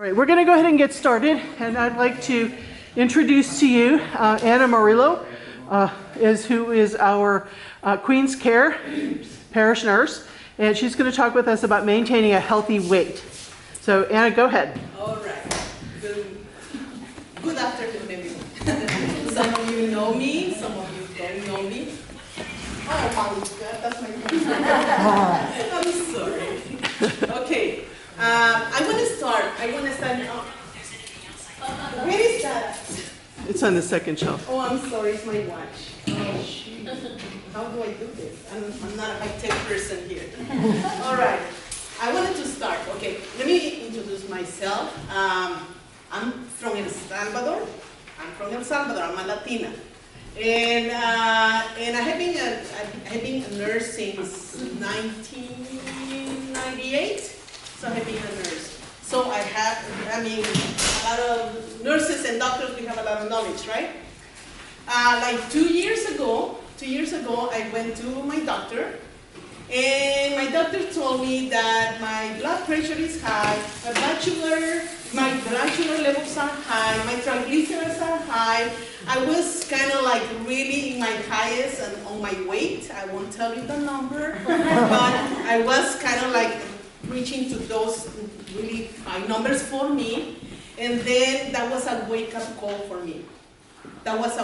All right, we're going to go ahead and get started, and I'd like to introduce to you Anna Murillo, who is our Queen's Care parish nurse, and she's going to talk with us about maintaining a healthy weight. So Anna, go ahead. All right. Good afternoon, everyone. Some of you know me, some of you don't know me. Oh, that's my I'm sorry. Okay. I want to start. Where is that? It's on the second shelf. Oh, I'm sorry. It's my watch. Oh, shoot. How do I do this? I'm not a high-tech person here. All right. I wanted to start. Okay. Let me introduce myself. I'm from El Salvador. I'm a Latina. And I have been a nurse since 1998. So I have been a nurse. So a lot of nurses and doctors, we have a lot of knowledge, right? Like 2 years ago, I went to my doctor, and my doctor told me that my blood pressure is high, my blood sugar levels are high, my triglycerides are high. I was kind of like really in my highest and on my weight. I won't tell you the number, but I was kind of like reaching to those really high numbers for me. And then that was a wake-up call for me. Because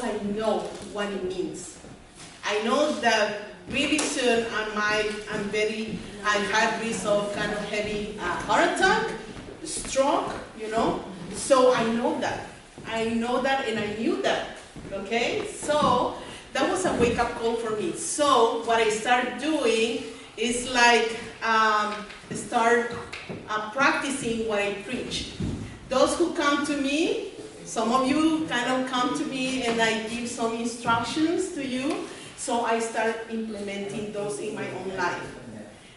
I know what it means. I know that really soon I had risk of kind of heavy heart attack, stroke, you know. So I know that, and I knew that, okay? So that was a wake-up call for me. So what I started doing is like start practicing what I preach. Those who come to me, some of you kind of come to me and I give some instructions to you. So I start implementing those in my own life.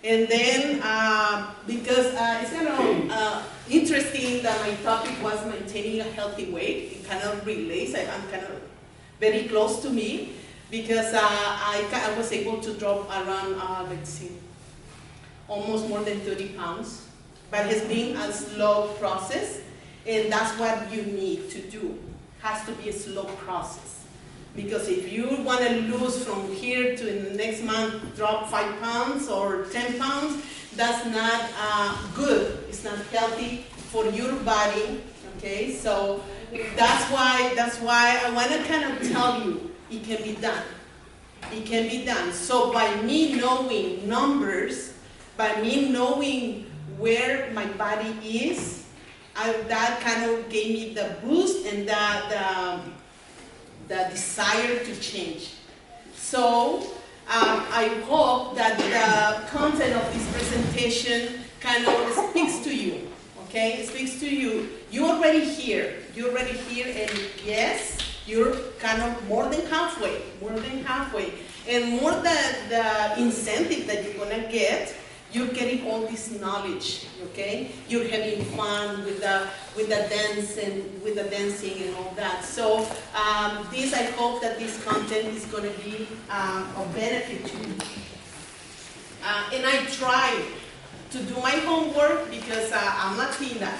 And then, because it's kind of interesting that my topic was maintaining a healthy weight, it kind of relates, I'm kind of very close to me, because I was able to drop around, almost more than 30 pounds. But it's been a slow process, and that's what you need to do. It has to be a slow process. Because if you want to lose from here to the next month, drop 5 pounds or 10 pounds, that's not good. It's not healthy for your body, okay? So that's why I want to kind of tell you, it can be done. It can be done. So by me knowing numbers, by me knowing where my body is, that kind of gave me the boost and the desire to change. So I hope that the content of this presentation kind of speaks to you, okay? It speaks to you. You're already here, and yes, you're kind of more than halfway. And more the incentive that you're gonna get, you're getting all this knowledge, okay? You're having fun with the dancing and all that. So I hope that this content is going to be of benefit to you. And I try to do my homework because I'm Latina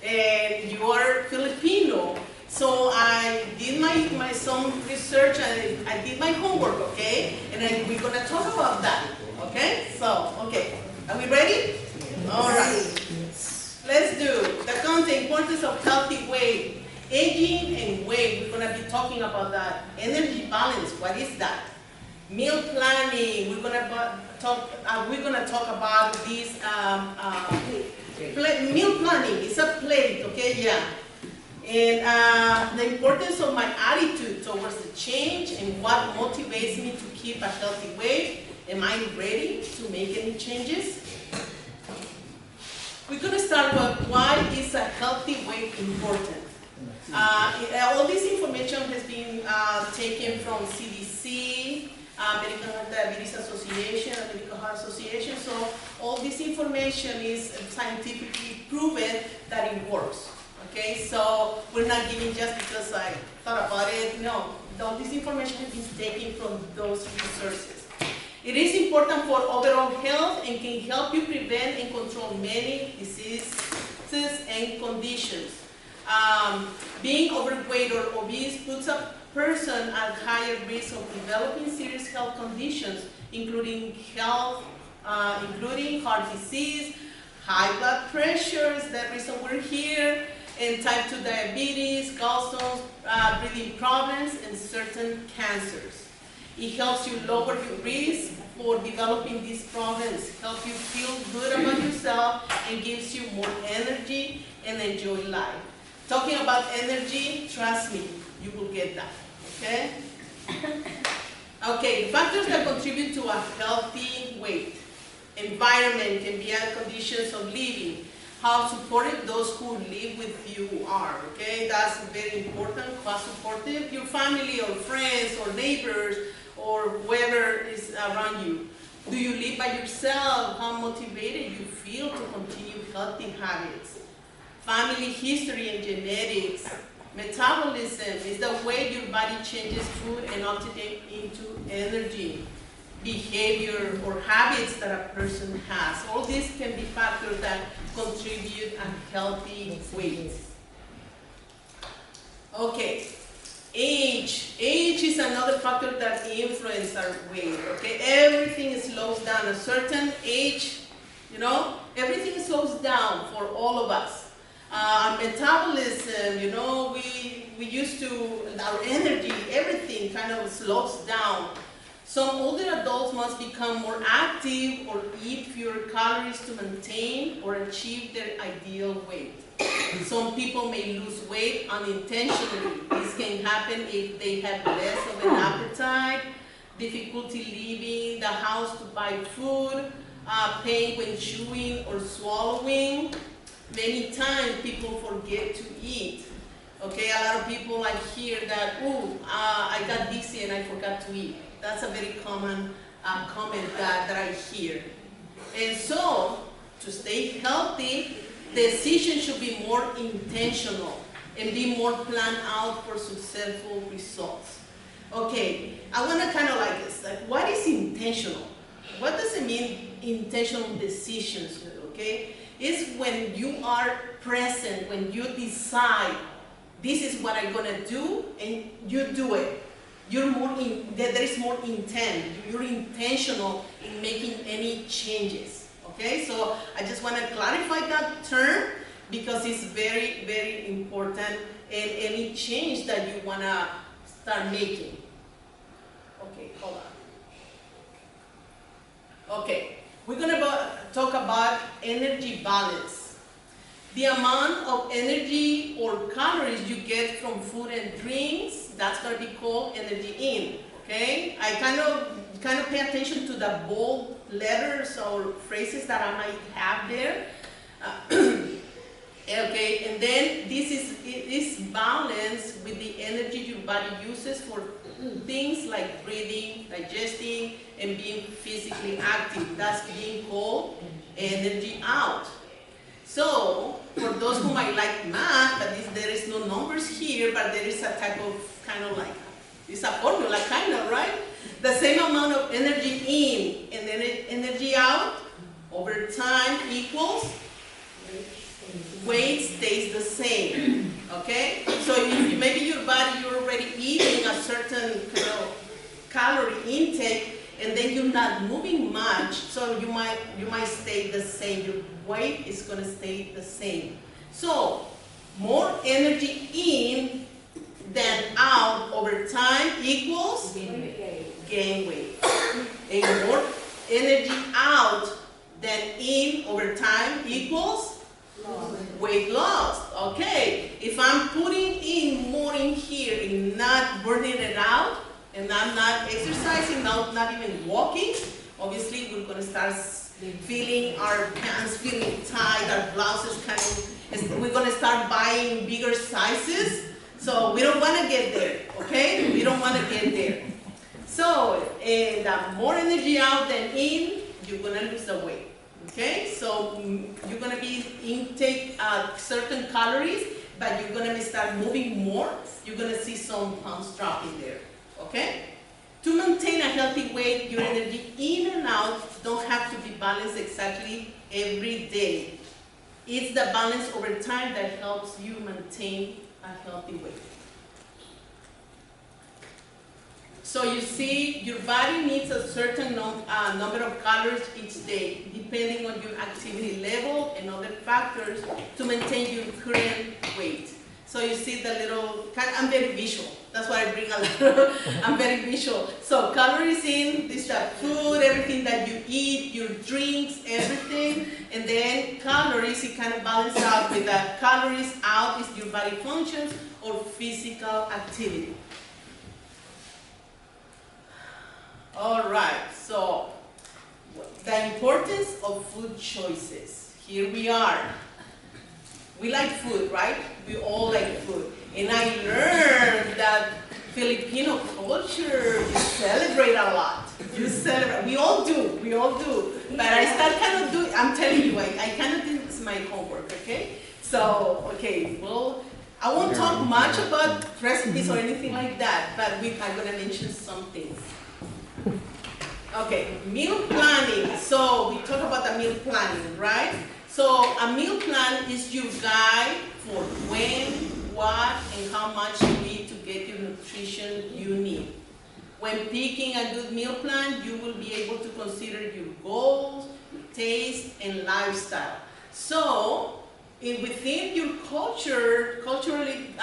and you are Filipino. So I did my some research and I did my homework, okay? And we're going to talk about that, okay? So, okay. Are we ready? All right. Let's do the content, importance of healthy weight. Aging and weight, we're going to be talking about that. Energy balance, what is that? Meal planning, we're going to talk about this. Meal planning, it's a plate, okay? Yeah. And the importance of my attitude towards the change and what motivates me to keep a healthy weight. Am I ready to make any changes? We're going to start with why is a healthy weight important. All this information has been taken from CDC, American Diabetes Association, American Heart Association. So all this information is scientifically proven that it works. Okay, so we're not giving just because I thought about it. No, all this information has been taken from those resources. It is important for overall health and can help you prevent and control many diseases and conditions. Being overweight or obese puts a person at higher risk of developing serious health conditions, including heart disease, high blood pressure, is that reason we're here, and type 2 diabetes, gallstones, breathing problems, and certain cancers. It helps you lower your risk for developing these problems, helps you feel good about yourself, and gives you more energy and enjoy life. Talking about energy, trust me, you will get that, okay? Okay, factors that contribute to a healthy weight. Environment can be other conditions of living. How supportive those who live with you are, okay? That's very important, how supportive your family or friends or neighbors or whoever is around you. Do you live by yourself? How motivated you feel to continue healthy habits? Family history and genetics. Metabolism is the way your body changes food and oxidates into energy. Behavior or habits that a person has. All these can be factors that contribute a healthy weight. Okay, age. Age is another factor that influences our weight, okay? Everything slows down. A certain age, you know, everything slows down for all of us. Our metabolism, you know, we used to, our energy, everything kind of slows down. Some older adults must become more active or eat fewer calories to maintain or achieve their ideal weight. Some people may lose weight unintentionally. This can happen if they have less of an appetite, difficulty leaving the house to buy food, pain when chewing or swallowing. Many times people forget to eat. Okay, a lot of people I hear that, I got dizzy and I forgot to eat. That's a very common comment that I hear. And so, to stay healthy, decisions should be more intentional and be more planned out for successful results. Okay, I want to kind of like this. Like, what is intentional? What does it mean, intentional decisions? Okay, it's when you are present, when you decide, this is what I'm going to do, and you do it. There is more intent. You're intentional in making any changes. Okay, so I just want to clarify that term because it's very, very important in any change that you want to start making. Okay, hold on. Okay, we're going to talk about energy balance. The amount of energy or calories you get from food and drinks, that's going to be called energy in, okay? I kind of pay attention to the bold letters or phrases that I might have there. Okay, and then this is balanced with the energy your body uses for things like breathing, digesting, and being physically active. That's being called energy out. So, for those who might like math, there is no numbers here, but there is a type of kind of like, it's a formula kind of, right? The same amount of energy in and then energy out over time equals weight stays the same, okay? So if maybe your body, you're already eating a certain kind of calorie intake, and then you're not moving much, so you might stay the same. Your weight is going to stay the same. So more energy in than out over time equals gain weight. And more energy out than in over time equals weight loss. Okay, if I'm putting in more in here and not burning it out, and I'm not exercising, not even walking, obviously we're going to start feeling our pants feeling tight, our blouses we're going to start buying bigger sizes. So we don't want to get there, okay? We don't want to get there. So, the more energy out than in, you're going to lose the weight, okay? So you're going to be intake certain calories, but you're going to start moving more. You're going to see some pounds dropping there. Okay? To maintain a healthy weight, your energy in and out don't have to be balanced exactly every day. It's the balance over time that helps you maintain a healthy weight. So you see, your body needs a certain number of calories each day, depending on your activity level and other factors to maintain your current weight. So you see the little, I'm very visual. That's why I bring a lot of, I'm very visual. So calories in, this the food, everything that you eat, your drinks, everything. And then calories, it kind of balances out with the calories out is your body functions or physical activity. All right, so the importance of food choices. Here we are. We like food, right? We all like food. And I learned that Filipino culture, you celebrate a lot. You celebrate, we all do. But I start kind of doing, I'm telling you, I kind of think it's my homework, okay? So, okay, well, I won't talk much about recipes or anything like that, but I'm gonna mention some things. Okay, meal planning. So we talk about the meal planning, right? So a meal plan is your guide for when, what, and how much you need to get your nutrition you need. When picking a good meal plan, you will be able to consider your goals, taste, and lifestyle. So within your culture, culturally,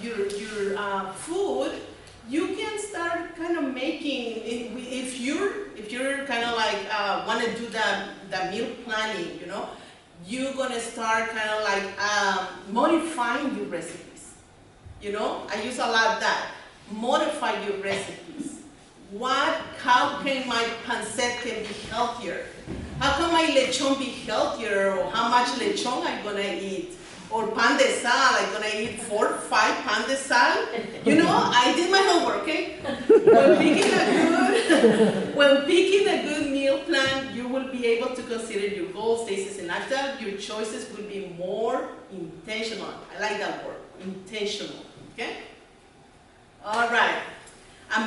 your food, you can start kind of making, if you're kind of like want to do the meal planning, you know, you're gonna start kind of like modifying your recipes. You know, I use a lot of that. Modify your recipes. How can my pancit can be healthier? How can my lechon be healthier? Or how much lechon I'm gonna eat? Or pan de sal, I'm gonna eat 4 or 5 pan de sal. You know, I did my homework, okay? When picking a good meal plan, you will be able to consider your goals, tastes, and lifestyle. Your choices will be more intentional. I like that word, intentional, okay? All right. A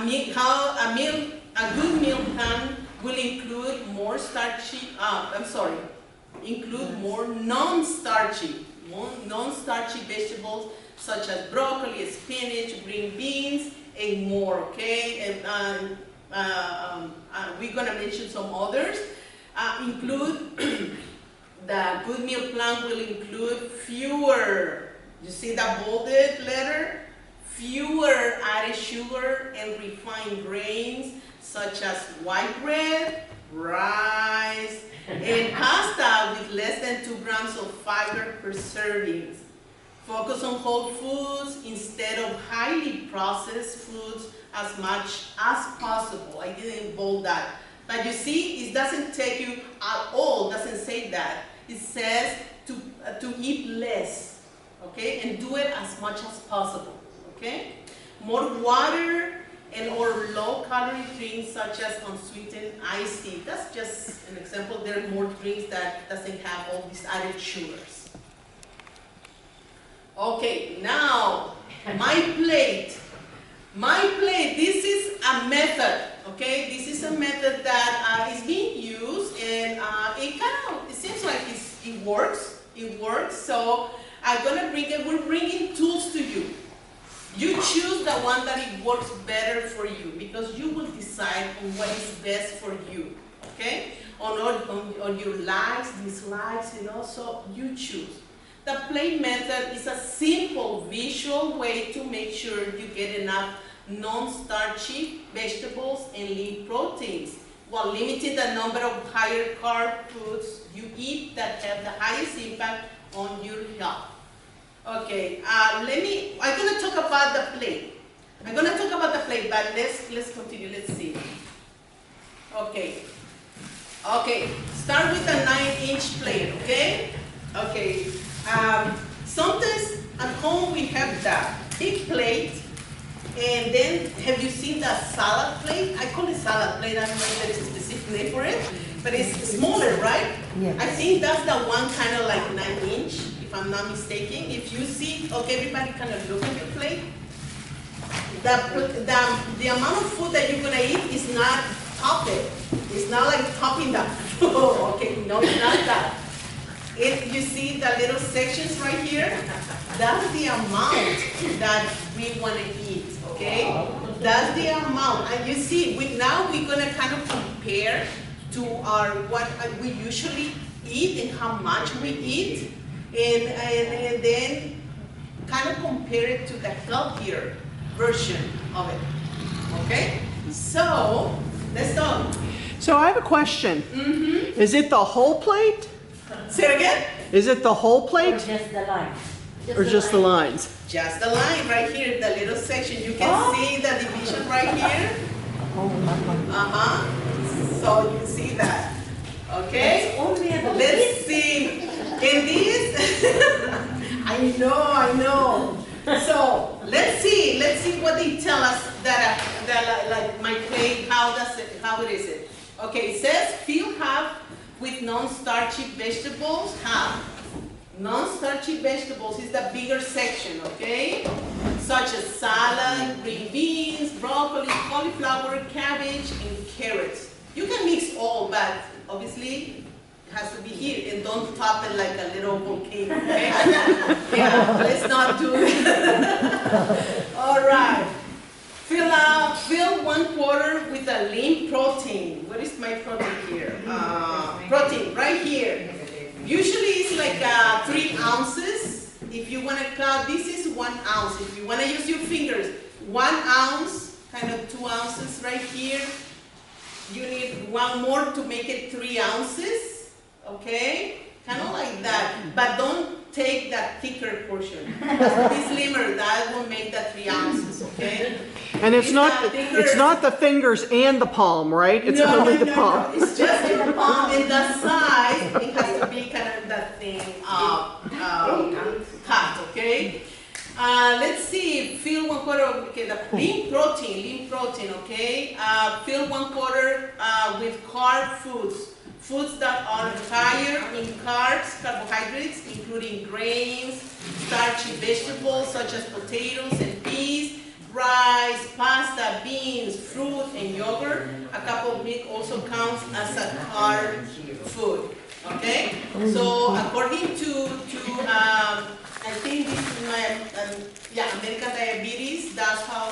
good meal plan will include more more non-starchy vegetables such as broccoli, spinach, green beans, and more, okay? And we're gonna mention some others. The good meal plan will include fewer, you see that bolded letter? Fewer added sugar and refined grains such as white bread, rice, and pasta with less than 2 grams of fiber per serving. Focus on whole foods instead of highly processed foods as much as possible. I didn't bold that. But you see, it doesn't take you at all, doesn't say that. It says to eat less, okay? And do it as much as possible, okay? More water or low-calorie drinks such as unsweetened iced tea. That's just an example. There are more drinks that doesn't have all these added sugars. Okay, now, my plate. My plate, this is a method, okay? This is a method that is being used, and it seems like it works. It works, so we're bringing tools to you. You choose the one that it works better for you, because you will decide on what is best for you, okay? On your likes, dislikes, you know, so you choose. The plate method is a simple visual way to make sure you get enough non-starchy vegetables and lean proteins, while limiting the number of higher carb foods you eat that have the highest impact on your health. Okay, I'm gonna talk about the plate. I'm gonna talk about the plate, but let's continue, let's see. Okay, start with a 9-inch plate, okay? Okay, sometimes at home we have that big plate, and then have you seen the salad plate? I call it salad plate, I don't know if there is a specific name for it, but it's smaller, right? Yes. I think that's the one kind of like 9-inch. If I'm not mistaken. If you see, okay, everybody kind of look at the plate. the amount of food that you're gonna eat is not top it. It's not like topping that food. Okay, no, it's not that. You see the little sections right here? That's the amount that we want to eat, okay? That's the amount. And you see, now we're going to kind of compare to what we usually eat and how much we eat, and then kind of compare it to the healthier version of it, okay? So, let's go. So I have a question. Is it the whole plate? Say it again? Is it the whole Or plate? just the line? Or just the lines? Just the line right here, the little section. You can see the division right here. So you see that. Okay? It's only a Let's see. In this, I know. So let's see what they tell us that like my plate, how it is it. Okay, it says fill half with non-starchy vegetables, half. Non-starchy vegetables is the bigger section, okay? Such as salad, green beans, broccoli, cauliflower, cabbage, and carrots. You can mix all, but obviously it has to be here, and don't top it like a little volcano, okay? Yeah, let's not do it. All right. Fill 1/4 with a lean protein. What is my protein here? Protein, right here. Usually it's like 3 ounces. If you want to count, this is 1 ounce. If you want to use your fingers, 1 ounce, kind of 2 ounces right here. You need 1 more to make it 3 ounces, okay? Kind of like that, but don't take that thicker portion. It has to be slimmer, that will make that 3 ounces, okay? And it's not the fingers and the palm, right? It's only the palm. No. It's just your palm, and the size, it has to be kind of that thing cut, okay? Let's see, fill 1/4, okay, the lean protein, okay? Fill 1/4 with carb foods that are higher in carbs, carbohydrates, including grains, starchy vegetables such as potatoes and peas, rice, pasta, beans, fruit, and yogurt. A cup of milk also counts as a carb food. Okay? So according to I think this is my American Diabetes. That's how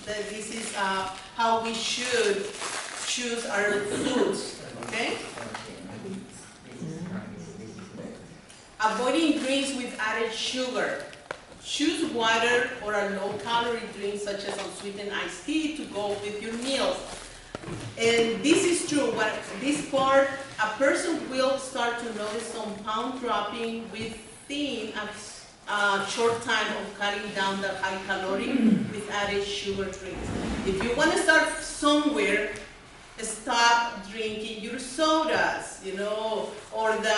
this is how we should choose our foods. Okay? Avoiding drinks with added sugar. Choose water or a low-calorie drink such as unsweetened iced tea to go with your meals. And this is true. This part, a person will start to notice some pound dropping within a short time of cutting down the high-calorie with added sugar drinks. If you want to start somewhere, stop drinking your sodas, you know, or the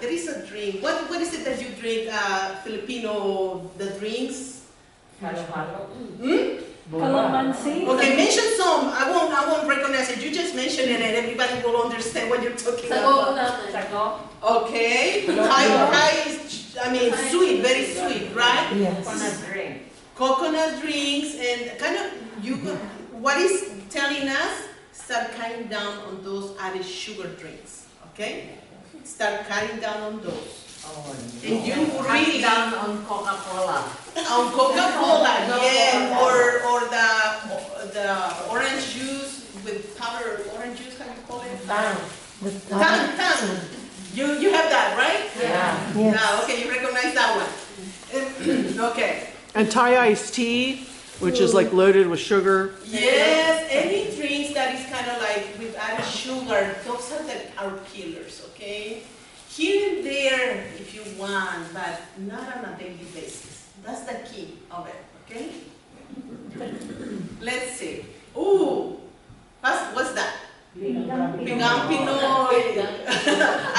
there is a drink. What is it that you drink? Filipino, the drinks. Calamansi. Okay, mention some. I won't recognize it. You just mention it, and everybody will understand what you're talking about. Sago. Okay. Thai is, sweet, very sweet, right? Yes. Coconut drink. Coconut drinks, and kind of what is telling us? Start cutting down on those added sugar drinks. Okay. Start cutting down on those. And you really down on Coca-Cola. On Coca-Cola, yeah, or the orange juice with powdered orange juice. How you call it? Tang. You have that, right? Yeah. Yes. Yeah. Okay, you recognize that one. Okay. And Thai iced tea, which is like loaded with sugar. Yes, any drinks that is kind of like with added sugar, those are our killers, okay? Here and there if you want, but not on a daily basis. That's the key of it, okay? Let's see. Ooh, what's that? Pinang Pinoy.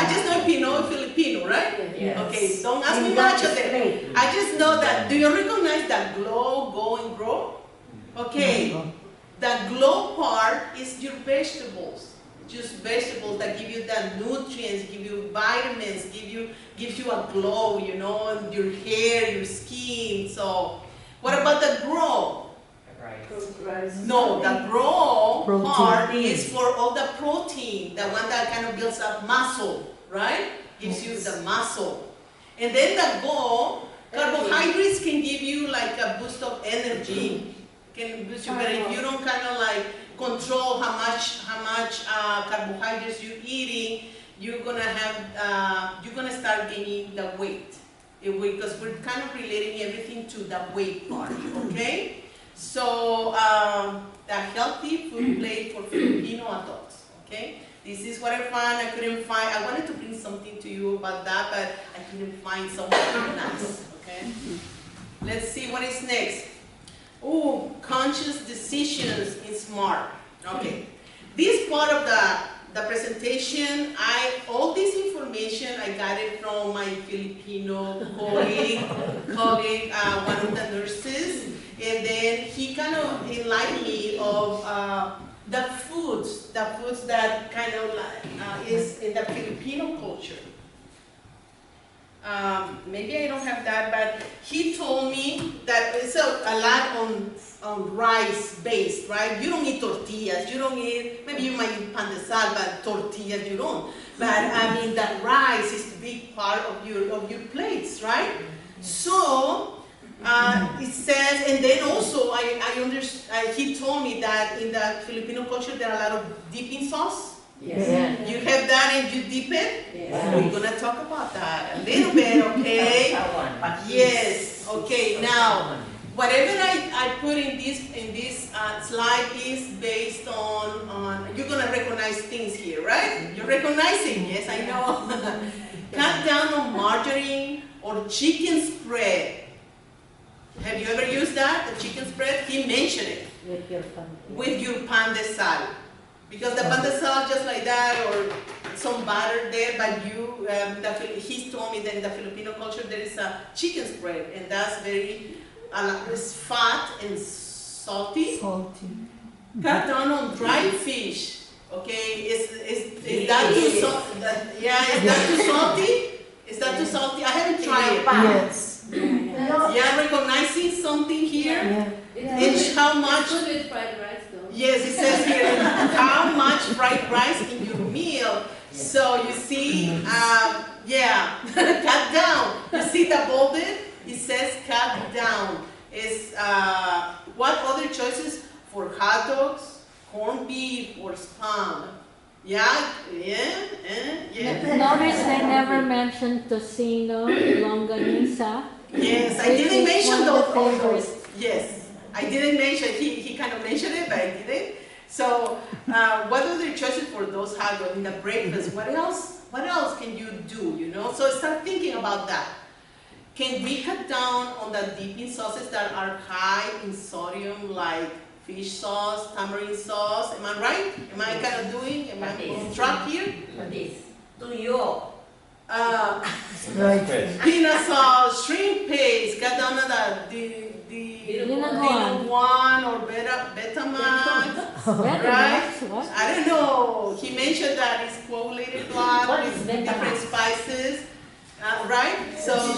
I just know Pinoy Filipino, right? Yes. Okay, don't ask me much of it. I just know that. Do you recognize that glow, go, and grow? Okay, the glow part is your vegetables. just vegetables that give you the nutrients, give you vitamins, gives you a glow, you know, in your hair, your skin. So, what about the grow? No, the grow part is for all the protein, the one that kind of builds up muscle, right? Gives you the muscle. And then the go, carbohydrates can give you like a boost of energy. Can boost you, but if you don't kind of like control how much carbohydrates you're eating, you're gonna start gaining the weight. Because we're kind of relating everything to the weight part, okay? So the healthy food plate for Filipino adults, okay? This is what I found. I couldn't find, I wanted to bring something to you about that, but I couldn't find something nice, okay? Let's see what is next. Oh, conscious decisions in SMART. Okay, this part of the presentation, all this information, I got it from my Filipino colleague, one of the nurses, and then he kind of enlightened me of the foods that kind of is in the Filipino culture. Maybe I don't have that, but he told me that it's a lot on rice based, right? You don't eat tortillas, you don't eat, maybe you might eat pan de sal, but tortillas you don't. But I mean, that rice is the big part of your plates, right? So, it says, and then also he told me that in the Filipino culture there are a lot of dipping sauce. Yes. Yeah. You have that and you dip it? Yes. We're going to talk about that a little bit, okay? Yes, okay. Now, whatever I put in this slide is based on you're going to recognize things here, right? You're recognizing, yes, I know. Cut down on margarine or chicken spread. Have you ever used that, the chicken spread? He mentioned it. With your pan de sal. Because the pan de sal, just like that, or some butter there, but he told me that in the Filipino culture there is a chicken spread, and that's very, it's fat and salty. Cut down on dried fish. Okay, is that too salty? Yeah, is that too salty? Is that too salty? I haven't tried it. Yes. Yeah, recognizing something here. And how much? With fried rice though. Yes, it says here how much fried rice in your meal. So you see, yeah, cut down. You see the bolded? It says cut down. Is what other choices for hot dogs, corned beef, or spam? Yeah. Notice I never mentioned tocino, longanisa. Yes, I didn't mention those. Yes, I didn't mention. He kind of mentioned it, but I didn't. So, what are the choices for those hot dogs in the breakfast? What else? What else can you do? You know. So start thinking about that. Can we cut down on the dipping sauces that are high in sodium, like fish sauce, tamarind sauce? Am I right? Am I kind of doing? Am I on track here? Tuyo. Peanut sauce, shrimp paste, cut down on the one or Betamax, right? What? I don't know. He mentioned that it's coagulated blood with different spices, right? So That's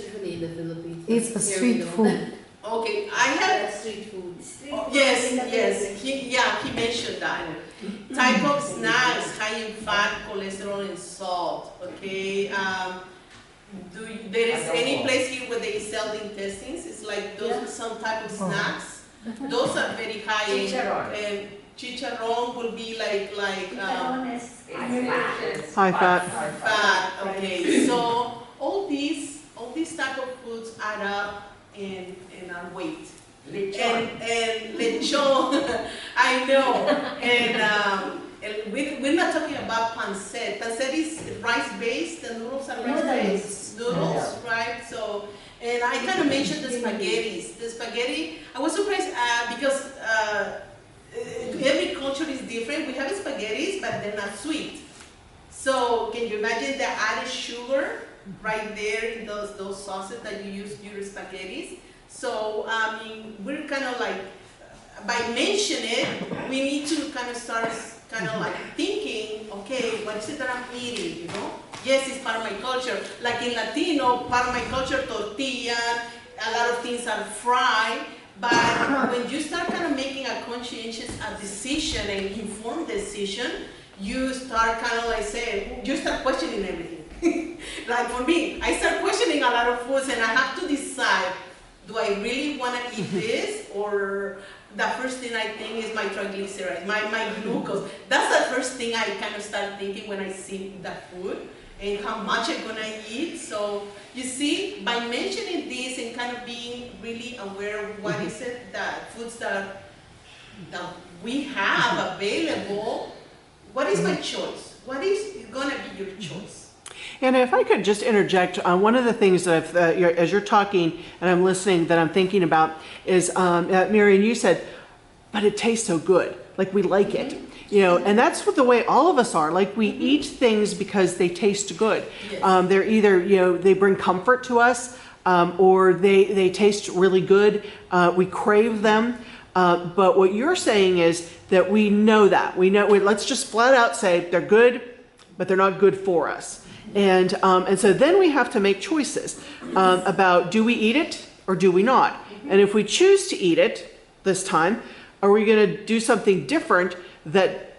usually in the Philippines. It's a street food. okay, I have. That's street food. Yes. He mentioned that. Type of snacks high in fat, cholesterol, and salt. Okay. There is any place here where they sell the intestines? It's like those some type of snacks. Those are very high in. Chicharron. Chicharron will be like High fat. fat. Okay. So all these type of foods add up in our weight. And lechon, I know. And we're not talking about pancet. Pancet is rice-based. The noodles are rice-based. Noodles, right? So, and I kind of mentioned the spaghettis. The spaghetti, I was surprised because every culture is different. We have spaghettis, but they're not sweet. So, can you imagine the added sugar right there in those sauces that you use your spaghettis? So, I mean, we're kind of like, by mentioning it, we need to kind of start kind of like thinking, okay, what is it that I'm eating, you know? Yes, it's part of my culture. Like in Latino, part of my culture, tortilla, a lot of things are fried. But when you start kind of making a conscientious decision and informed decision, you start kind of like saying, you start questioning everything. Like for me, I start questioning a lot of foods and I have to decide, do I really want to eat this? Or the first thing I think is my triglycerides, my glucose. That's the first thing I kind of start thinking when I see the food and how much I'm going to eat. So you see, by mentioning this and kind of being really aware of what is it that foods that we have available, what is my choice? What is going to be your choice? And if I could just interject, one of the things that as you're talking and I'm listening that I'm thinking about is, Marian, you said, but it tastes so good, like we like it. You know, and that's what the way all of us are. Like we eat things because they taste good. Yes. They're either, you know, they bring comfort to us, or they taste really good. We crave them. But what you're saying is that we know that. Let's just flat out say they're good, but they're not good for us. And so then we have to make choices about, do we eat it or do we not? And if we choose to eat it this time, are we going to do something different that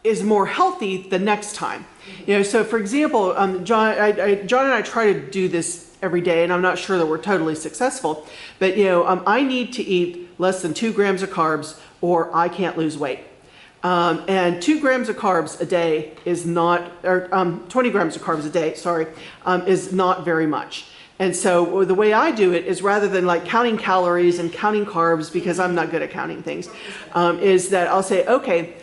is more healthy the next time? You know, so for example, John and I try to do this every day, and I'm not sure that we're totally successful, but you know, I need to eat less than 2 grams of carbs or I can't lose weight. And 2 grams of carbs a day is not, or 20 grams of carbs a day, sorry, is not very much. And so the way I do it is, rather than like counting calories and counting carbs, because I'm not good at counting things, is that I'll say, okay,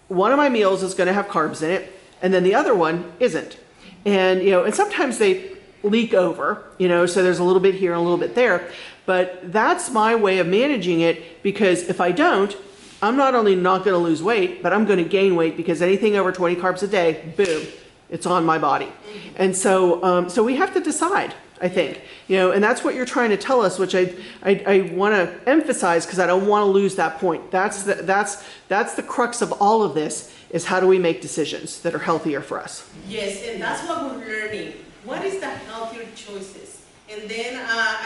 one of my meals is going to have carbs in it, and then the other one isn't. And, you know, and sometimes they leak over, you know, so there's a little bit here and a little bit there. But that's my way of managing it, because if I don't, I'm not only not going to lose weight, but I'm going to gain weight, because anything over 20 carbs a day, boom, it's on my body. And so, so we have to decide, I think, you know, and that's what you're trying to tell us, which I want to emphasize, because I don't want to lose that point. That's the crux of all of this, is how do we make decisions that are healthier for us? Yes, and that's what we're learning. What is the healthier choices? And then,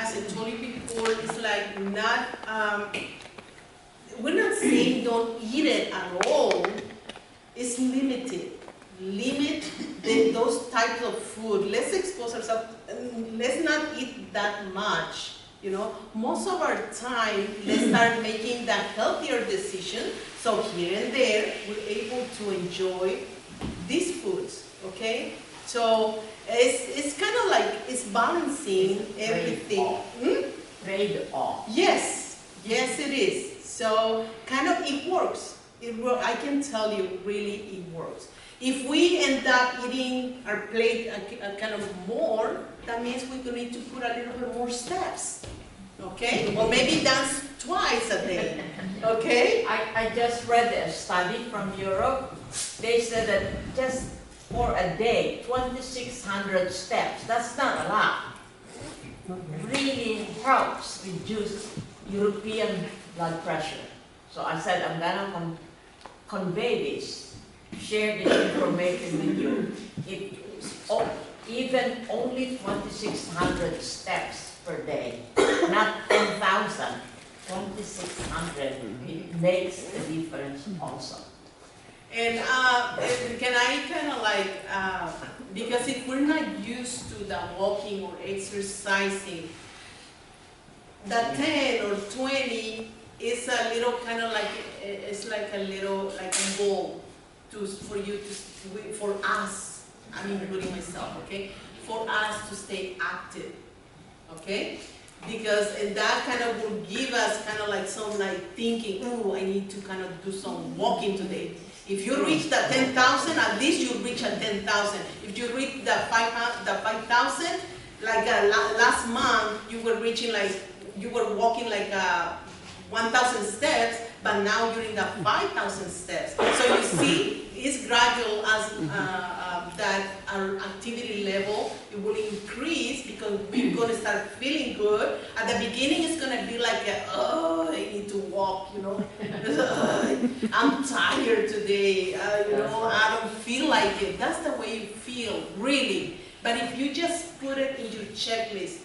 as I told you before, it's like not, we're not saying don't eat it at all. It's limited. Limit those types of food. Let's expose ourselves. Let's not eat that much. You know, most of our time, let's start making that healthier decision. So here and there, we're able to enjoy these foods. Okay. So it's kind of like it's balancing everything. Trade off. Yes, yes, it is. So kind of it works. I can tell you, really, it works. If we end up eating our plate kind of more, that means we're going to need to put a little bit more steps, okay? Or maybe dance twice a day, okay? I just read a study from Europe. They said that just for a day, 2,600 steps, that's not a lot, really helps reduce European blood pressure. So I said, I'm going to convey this, share this information with you. Even only 2,600 steps per day, not 10,000, 2,600, it makes a difference also. And can I kind of like, because if we're not used to the walking or exercising, the 10 or 20 is a little kind of like, it's like a little, like a goal for us, I'm including myself, okay? For us to stay active, okay? Because and that kind of will give us kind of like some like thinking, oh, I need to kind of do some walking today. If you reach the 10,000, at least you reach a 10,000. If you reach the 5,000, like last month, you were reaching like, you were walking like 1,000 steps, but now you're in the 5,000 steps. So you see, it's gradual as that our activity level, it will increase because we're going to start feeling good. At the beginning, it's going to be like, oh, I need to walk, you know. I I'm tired today, I don't feel like it. That's the way you feel, really. But if you just put it in your checklist,